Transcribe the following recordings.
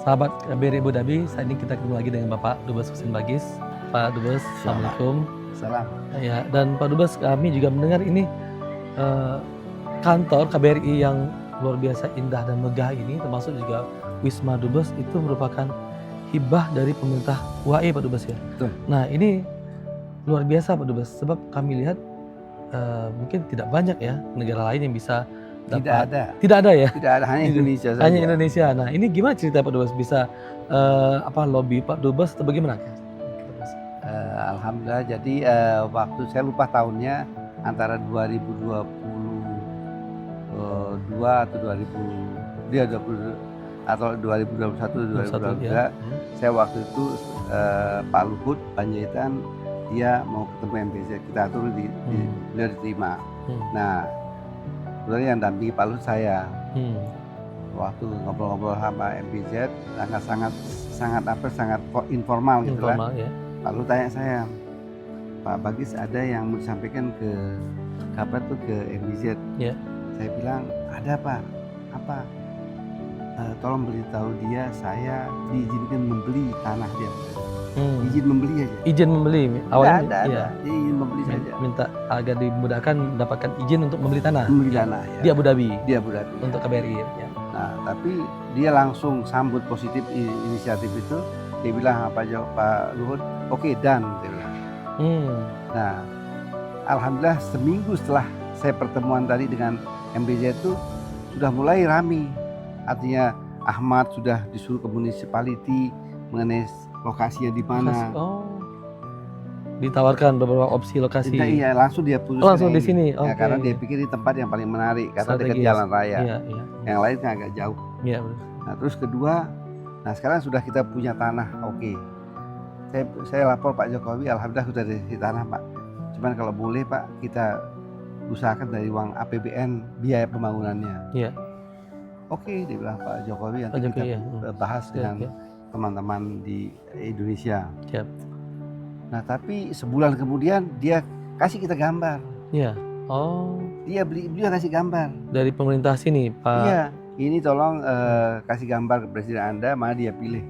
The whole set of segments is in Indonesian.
Sahabat KBRI Abu Dhabi, saat ini kita ketemu lagi dengan Bapak Dubes Husin Bagis. Pak Dubes, Assalamualaikum. Salam. Ya, dan Pak Dubes, kami juga mendengar ini kantor KBRI yang luar biasa indah dan megah ini, termasuk juga Wisma Dubes, itu merupakan hibah dari pemerintah UAE, Pak Dubes ya. Betul. Nah, ini luar biasa Pak Dubes, sebab kami lihat mungkin tidak banyak ya negara lain yang bisa dapat. Tidak ada ya? Tidak ada, hanya Indonesia saja. Hanya Indonesia. Nah, ini gimana cerita Pak Dubes bisa lobby Pak Dubes atau bagaimana? Alhamdulillah, jadi waktu saya lupa tahunnya antara 2022 atau 2021 2022 ya. Saya waktu itu Pak Luhut Panjaitan dia mau ketemu MBZ, kita atur beliau diterima. Nah, sebenarnya yang dampingi Pak Luhut saya. Waktu ngobrol-ngobrol sama MBZ sangat informal gitu kan. Ya. Lalu tanya saya, Pak Bagis ada yang mau disampaikan ke kabar tuh ke MBZ. Ya. Saya bilang ada Pak. Apa? Tolong beritahu dia saya diizinkan membeli tanah dia. Izin membeli aja. Izin membeli awalnya. Ada. Izin membeli saja. Minta agar dimudahkan mendapatkan izin untuk membeli tanah. Membeli tanah ya. Di Abu Dhabi. Di Abu Dhabi. Untuk KBRI ya. Nah, tapi dia langsung sambut positif inisiatif itu. Dia bilang Pak Luhut, oke, dan dia bilang. Nah, alhamdulillah seminggu setelah saya pertemuan tadi dengan MBZ itu sudah mulai rame. Artinya Ahmad sudah disuruh ke municipality mengenai lokasinya di mana. Ditawarkan beberapa opsi lokasi. Iya, langsung dia putuskan. Langsung di sini. Ya, karena dia pikir di tempat yang paling menarik karena dekat jalan raya. Iya. Yang lain kan agak jauh. Iya. Nah, terus kedua, nah sekarang sudah kita punya tanah, oke. Saya lapor Pak Jokowi, alhamdulillah sudah di tanah Pak. Cuman kalau boleh Pak, kita usahakan dari uang APBN biaya pembangunannya. Iya. Oke, dia bilang Pak Jokowi, nanti kita bahas dengan teman-teman di Indonesia. Siap. Nah, tapi sebulan kemudian dia kasih kita gambar. Iya. Dia kasih gambar. Dari pemerintah sini, Pak. Iya. Ini tolong kasih gambar ke presiden Anda, mana dia pilih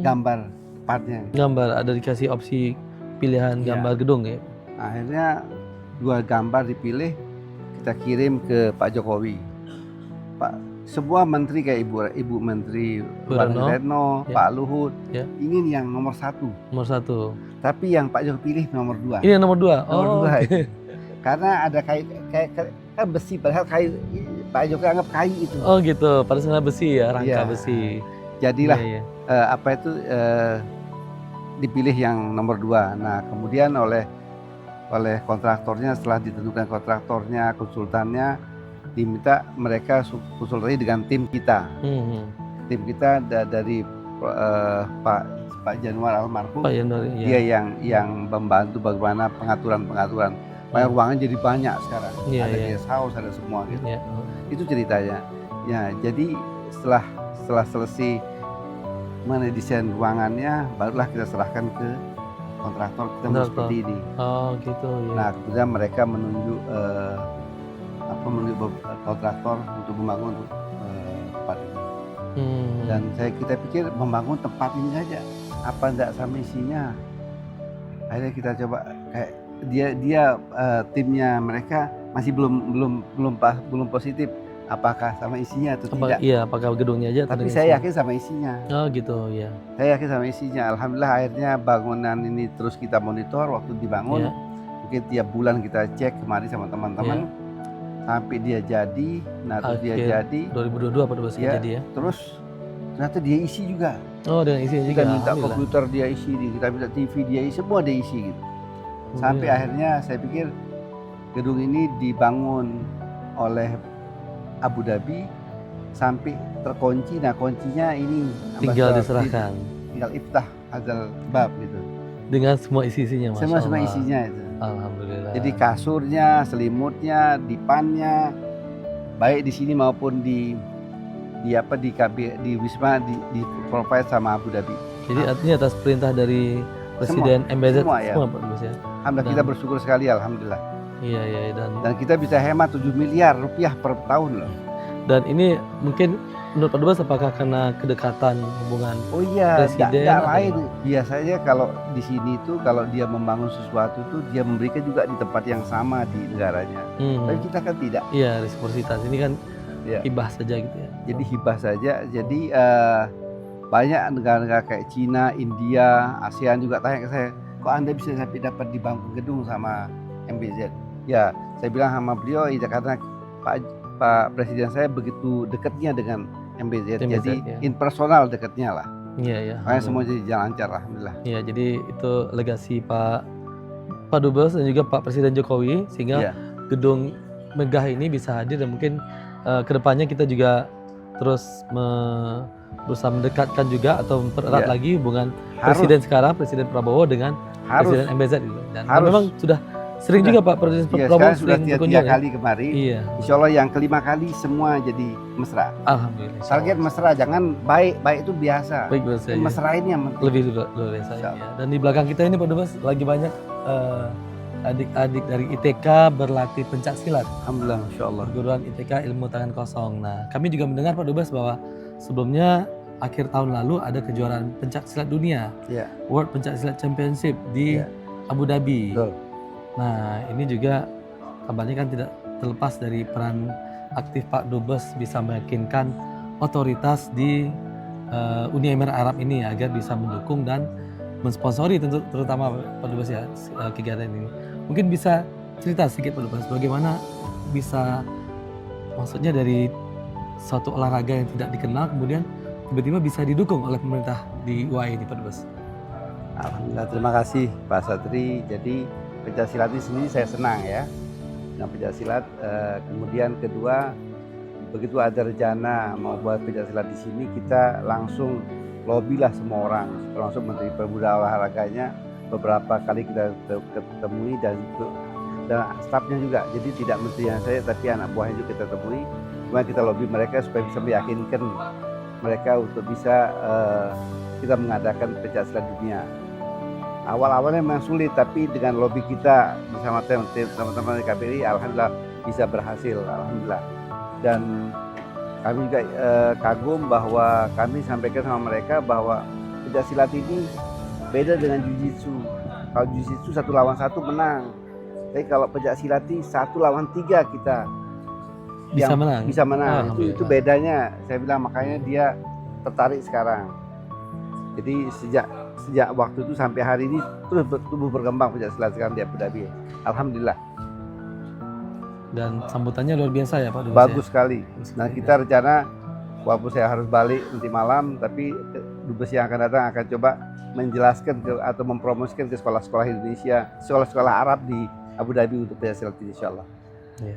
gambar tepatnya. Gambar, ada dikasih opsi pilihan gambar gedung ya. Akhirnya 2 gambar dipilih, kita kirim ke Pak Jokowi. Pak, semua menteri kayak Ibu Menteri Retno, Pak Luhut, ingin yang nomor 1. Nomor 1. Tapi yang Pak Jokowi pilih nomor 2. Ini yang nomor 2. Nomor 2 itu. Karena ada kayak kan besi, padahal kayu Pak Jokowi anggap kayu itu. Oh gitu, pada sana besi ya, rangka besi. Jadilah dipilih yang nomor 2. Nah, kemudian oleh kontraktornya, setelah ditentukan kontraktornya, konsultannya, diminta mereka konsultasi dengan tim kita. Tim kita dari Pak Januar almarhum. Pak Januar, dia yang membantu bagaimana pengaturan. Ruangan jadi banyak sekarang. Ada guest house, ada semua gitu. Itu ceritanya. Ya, jadi setelah selesai mendesain ruangannya, barulah kita serahkan ke kontraktor, kita mau seperti ini. Oh gitu ya. Nah, kemudian mereka menunjuk kontraktor untuk membangun tempat ini. Dan kita pikir membangun tempat ini saja, apa enggak sama isinya. Akhirnya kita coba kayak dia timnya mereka masih belum positif apakah sama isinya atau tidak. Iya, apakah gedungnya aja. Tapi saya yakin sama isinya. Oh gitu ya. Saya yakin sama isinya. Alhamdulillah akhirnya bangunan ini terus kita monitor waktu dibangun. Mungkin tiap bulan kita cek kemari sama teman-teman sampai dia jadi. Nah, terus dia jadi 2022 pada bahasa jadi ya. Terus ternyata dia isi juga. Oh, dengan isinya juga. Kita minta komputer dia isi, kita minta TV dia isi, semua dia isi gitu. Sampai akhirnya saya pikir gedung ini dibangun oleh Abu Dhabi sampai terkunci. Nah, kuncinya ini tinggal diserahkan. Tinggal iftah hadzal bab gitu. Dengan semua isinya, Mas. Semua isinya itu. Alhamdulillah. Jadi kasurnya, selimutnya, dipannya, baik di sini maupun di Wisma di provide sama Abu Dhabi. Jadi artinya atas perintah dari Presiden MBZ semua Pak Dubes ya. Alhamdulillah, kita bersyukur sekali, alhamdulillah. Iya Dan kita bisa hemat 7 miliar rupiah per tahun loh. Dan ini mungkin menurut Pak Dubes apakah karena kedekatan hubungan Oh iya, presiden tidak atau lain. gimana? Biasanya kalau di sini tuh kalau dia membangun sesuatu tuh dia memberikan juga di tempat yang sama di negaranya. Tapi kita kan tidak. Iya, resiprositas ini kan Ya. hibah saja gitu ya. Jadi hibah saja. Jadi banyak negara-negara kayak Cina, India, ASEAN juga tanya ke saya, kok Anda bisa sampai dapat di bangku gedung sama MBZ? Ya, saya bilang sama beliau, ya karena Pak Presiden saya begitu dekatnya dengan MBZ, jadi ya. impersonal dekatnya lah. Iya, iya. Makanya semua jadi jalan lancar, alhamdulillah. Iya, jadi itu legasi Pak Dubes dan juga Pak Presiden Jokowi sehingga gedung megah ini bisa hadir dan mungkin kedepannya kita juga terus berusaha mendekatkan juga atau mempererat lagi hubungan Presiden sekarang, Presiden Prabowo dengan Presiden MBZ gitu. Dan memang sudah sering juga Pak Presiden Prabowo sudah tiga kali kemarin. Iya. Insya Allah yang kelima kali semua jadi mesra. Alhamdulillah. Target mesra, jangan baik itu biasa. Baik biasa. Mesra ini yang penting. Lebih luar biasa ya. Dan di belakang kita ini Pak Dubes lagi banyak adik-adik dari ITK berlatih pencak silat. Alhamdulillah, Masya Allah. Perguruan ITK Ilmu Tangan Kosong. Nah, kami juga mendengar Pak Dubes bahwa sebelumnya akhir tahun lalu ada kejuaraan pencak silat dunia, World Pencak Silat Championship di Abu Dhabi. Betul. Nah, ini juga kabarnya kan tidak terlepas dari peran aktif Pak Dubes bisa meyakinkan otoritas di Uni Emirat Arab ini agar bisa mendukung dan mensponsori terutama Pak Dubes ya kegiatan ini. Mungkin bisa cerita sedikit Pak Dubes bagaimana bisa maksudnya dari suatu olahraga yang tidak dikenal kemudian tiba-tiba bisa didukung oleh pemerintah di UAE ini Pak Dubes. Alhamdulillah, terima kasih Pak Satri. Jadi pencak silat ini sendiri saya senang ya dengan pencak silat. Kemudian kedua, begitu ada rencana mau buat pencak silat di sini, kita langsung lobby lah semua orang, termasuk Menteri Pemuda Olahraganya. Beberapa kali kita ketemui dan stafnya juga. Jadi tidak menterinya saya, tapi anak buahnya juga kita temui. Kemudian kita lobby mereka supaya bisa meyakinkan mereka untuk bisa kita mengadakan pencak silat dunia. Awal-awalnya memang sulit, tapi dengan lobby kita bersama teman-teman KBRI, alhamdulillah bisa berhasil, alhamdulillah. Dan kami juga kagum bahwa kami sampaikan sama mereka bahwa pencak silat ini beda dengan jiu-jitsu. Kalau jiu-jitsu 1 lawan 1 menang, tapi kalau pencak silat ini 1 lawan 3 kita bisa menang. Itu bedanya. Saya bilang makanya dia tertarik sekarang. Jadi sejak waktu itu sampai hari ini terus tumbuh berkembang pencak silat sekarang di Abu Dhabi. Alhamdulillah. Dan sambutannya luar biasa ya Pak Dubes. Bagus sekali. Nah kita rencana walaupun saya harus balik nanti malam, tapi Dubes yang akan datang akan coba menjelaskan atau mempromosikan ke sekolah-sekolah Indonesia, sekolah-sekolah Arab di Abu Dhabi untuk pencak silat ini, insya Allah. Ya.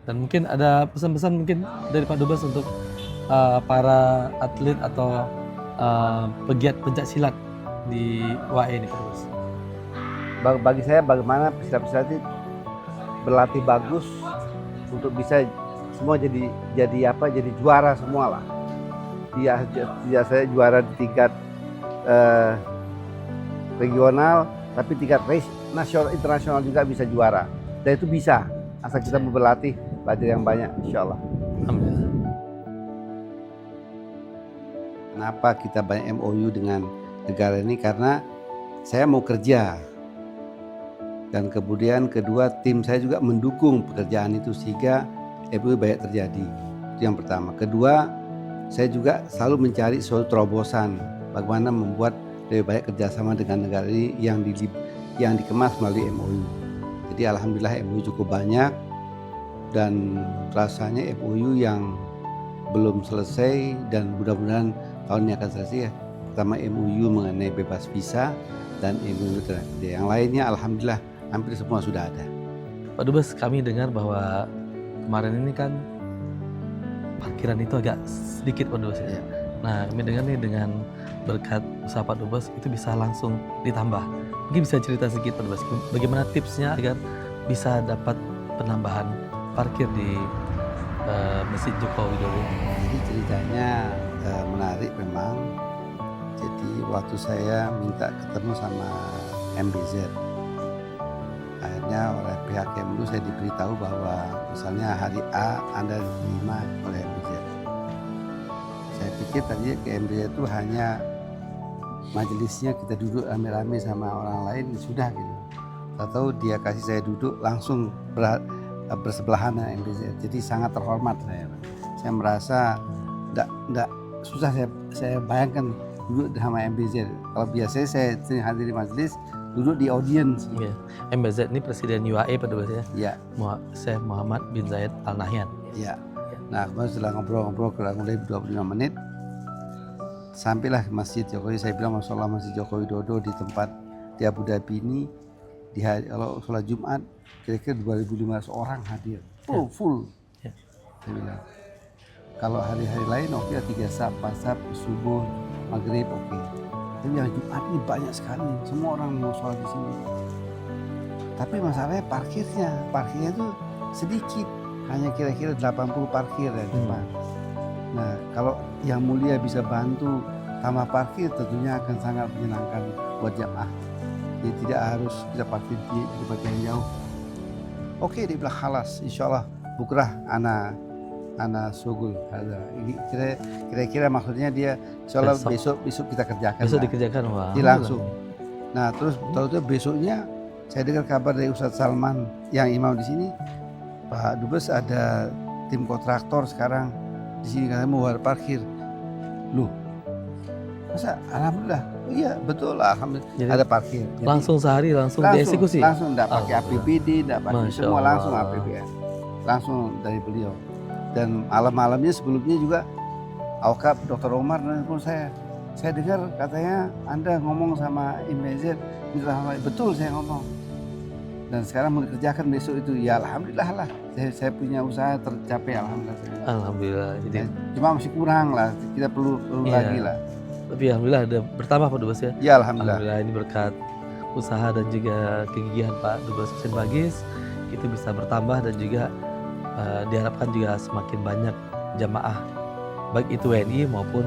Dan mungkin ada pesan-pesan mungkin dari Pak Dubes untuk para atlet atau pegiat pencak silat di UAE ini Pak Dubes. Bagi saya bagaimana pesilat-pesilat itu berlatih bagus untuk bisa semua jadi juara semua lah. Dia saya juara di tingkat regional, tapi tingkat nasional internasional juga bisa juara. Dan itu bisa asal kita berlatih, belajar yang banyak, insya Allah. Alhamdulillah. Kenapa kita banyak MOU dengan negara ini? Karena saya mau kerja. Dan kemudian kedua, tim saya juga mendukung pekerjaan itu sehingga MOU banyak terjadi. Itu yang pertama. Kedua, saya juga selalu mencari suatu terobosan bagaimana membuat lebih banyak kerjasama dengan negara ini yang dikemas melalui MOU. Jadi alhamdulillah MOU cukup banyak dan rasanya MOU yang belum selesai dan mudah-mudahan tahun ini akan selesai ya. Pertama MOU mengenai bebas visa dan MOU tenaga kerja. Yang lainnya alhamdulillah hampir semua sudah ada. Pak Dubes, kami dengar bahwa kemarin ini kan parkiran itu agak sedikit Pak Dubes ya. Nah kami dengar nih dengan berkat usaha Pak Dubes itu bisa langsung ditambah. Mungkin bisa cerita sedikit Pak Dubes, bagaimana tipsnya agar bisa dapat penambahan parkir di Masjid Joko Widodo. Jadi ceritanya menarik memang. Jadi waktu saya minta ketemu sama MBZ, maksudnya oleh pihak Kemlu saya diberitahu bahwa misalnya hari A Anda diterima oleh MBZ. Saya pikir tadi ke MBZ itu hanya majelisnya kita duduk rame-rame sama orang lain sudah gitu. Atau dia kasih saya duduk langsung bersebelahan dengan MBZ. Jadi sangat terhormat saya. Saya merasa enggak susah saya bayangkan duduk sama MBZ. Kalau biasanya saya sering hadir di majelis, duduk di audience. Ya. MBZ ini Presiden UAE pada bahasanya. Ya. Syekh Muhammad bin Zayed Al Nahyan. Ya. Nah, kemudian setelah ngobrol-ngobrol kurang lebih 25 menit, sampailah ke Masjid Jokowi. Saya bilang, Masya Allah, Masjid Joko Widodo di tempat di Abu Dhabi ini, kalau sholat Jumat, kira-kira 2.500 orang hadir. Full. Ya. Saya bilang, kalau hari-hari lain oke, 3 saf, 4 saf, subuh, maghrib oke. Tapi yang Jumat ini banyak sekali, semua orang mau sholat di sini. Tapi masalahnya parkirnya itu sedikit, hanya kira-kira 80 parkir dari depan. Nah, kalau yang mulia bisa bantu tambah parkir, tentunya akan sangat menyenangkan buat jamaah. Jadi tidak harus kita parkir di tempat yang jauh. Oke, dia bilang halas, insya Allah bukrah ana sugul. Ini kira-kira maksudnya dia insya Allah besok kita kerjakan. Besok dikerjakan, wah. Dia langsung. Nah, terus tahu-tahu besoknya saya dengar kabar dari Ustadz Salman yang imam di sini, Pak Dubes ada tim kontraktor sekarang di sini katanya mau parkir. Loh, masa alhamdulillah? Oh iya betul lah, alhamdulillah. Jadi, ada parkir. Jadi, langsung sehari langsung dieksekusi? Langsung, enggak pakai APBD, enggak pakai semua, langsung APBN. Langsung dari beliau. Dan malam-malamnya sebelumnya juga Awkaf Dr. Omar nelfon saya dengar katanya Anda ngomong sama MBZ, betul saya ngomong. Dan sekarang mau dikerjakan besok itu, ya alhamdulillah lah. Saya punya usaha tercapai, alhamdulillah. Alhamdulillah. Jadi cuma masih kurang lah, kita perlu lagi lah. Tapi alhamdulillah ada bertambah Pak Dubes ya. Ya alhamdulillah. Alhamdulillah ini berkat usaha dan juga kegigihan Pak Dubes Husein Bagis itu bisa bertambah dan juga diharapkan juga semakin banyak jamaah baik itu WNI maupun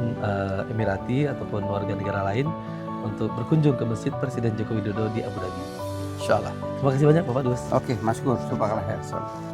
Emirati ataupun warga negara lain untuk berkunjung ke Masjid Presiden Joko Widodo di Abu Dhabi. Insyaallah. Terima kasih banyak Bapak Dubes. Oke, masykur. Subhanallah.